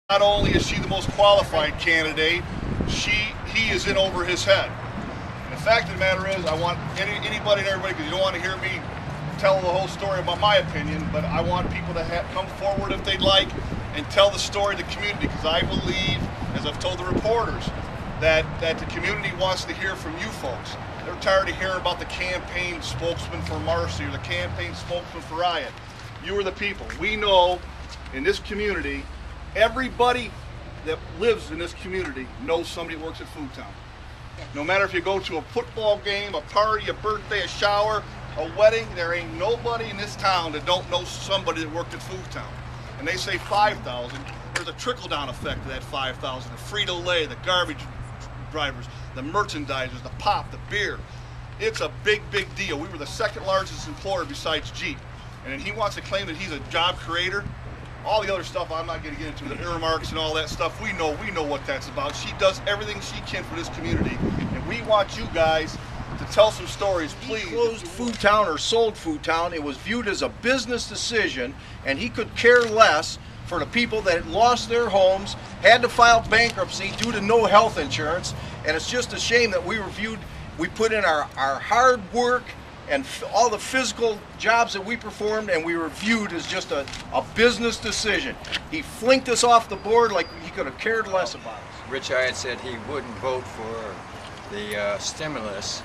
Not only is she the most qualified candidate, he is in over his head. And the fact of the matter is, I want anybody and everybody, because you don't want to hear me tell the whole story about my opinion, but I want people to come forward if they'd like and tell the story of the community, because I believe, as I've told the reporters, that the community wants to hear from you folks. They're tired of hearing about the campaign spokesman for Marcy or the campaign spokesman for Riot. You are the people. We know in this community, everybody that lives in this community knows somebody that works at Food Town. No matter if you go to a football game, a party, a birthday, a shower, a wedding, there ain't nobody in this town that don't know somebody that worked at Food Town. And they say 5,000. There's a trickle-down effect to that 5,000. The Frito-Lay, the garbage drivers, the merchandisers, the pop, the beer. It's a big, big deal. We were the second largest employer besides Jeep. And then he wants to claim that he's a job creator. All the other stuff I'm not going to get into, the earmarks and all that stuff, we know what that's about. She does everything she can for this community, and we want you guys to tell some stories, please. He closed Food Town or sold Food Town. It was viewed as a business decision, and he could care less for the people that lost their homes, had to file bankruptcy due to no health insurance, and it's just a shame that we put in our hard work and all the physical jobs that we performed, and we were viewed as just a business decision. He flinked us off the board like he could have cared less about us. Rich Hyatt said he wouldn't vote for the stimulus.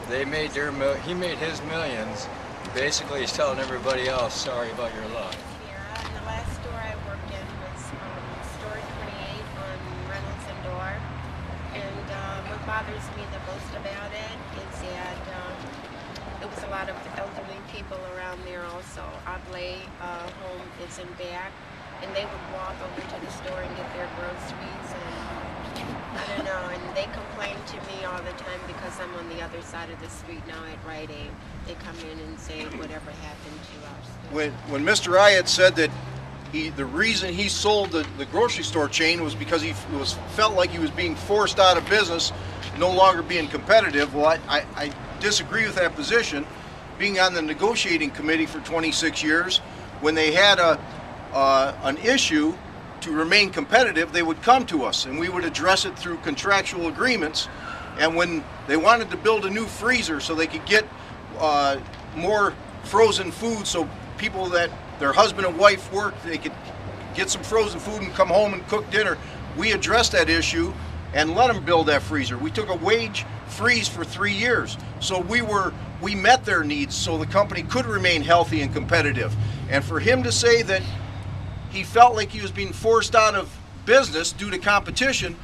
He made his millions. Basically, he's telling everybody else, sorry about your luck. And the last store I worked in was store 28 on Reynolds and Dorr. And what bothers me the most about it is that there was a lot of elderly people around there also. Oblay home is in back, and they would walk over to the store and get their groceries, and I don't know, and they complain to me all the time because I'm on the other side of the street now at Rite Aid. They come in and say whatever happened to us. When Mr. Hyatt said that the reason he sold the grocery store chain was because he felt like he was being forced out of business, no longer being competitive, well, I disagree with that position. Being on the negotiating committee for 26 years, when they had an issue to remain competitive, they would come to us and we would address it through contractual agreements. And when they wanted to build a new freezer so they could get more frozen food, so people that their husband and wife worked, they could get some frozen food and come home and cook dinner, we addressed that issue and let them build that freezer. We took a wage freeze for 3 years. So we met their needs so the company could remain healthy and competitive. And for him to say that he felt like he was being forced out of business due to competition,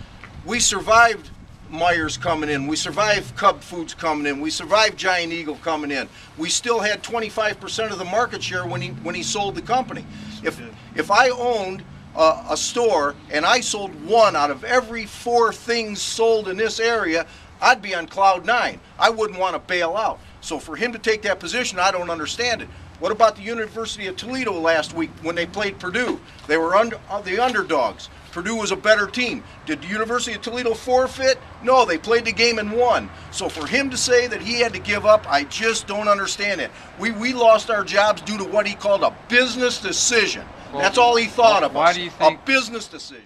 we survived Myers coming in, we survived Cub Foods coming in, we survived Giant Eagle coming in. We still had 25% of the market share when he sold the company. If I owned a store and I sold one out of every 4 things sold in this area, I'd be on cloud 9. I wouldn't want to bail out. So for him to take that position, I don't understand it. What about the University of Toledo last week when they played Purdue? They were the underdogs. Purdue was a better team. Did the University of Toledo forfeit? No, they played the game and won. So for him to say that he had to give up, I just don't understand it. We lost our jobs due to what he called a business decision. Well, that's all he thought of us, a business decision.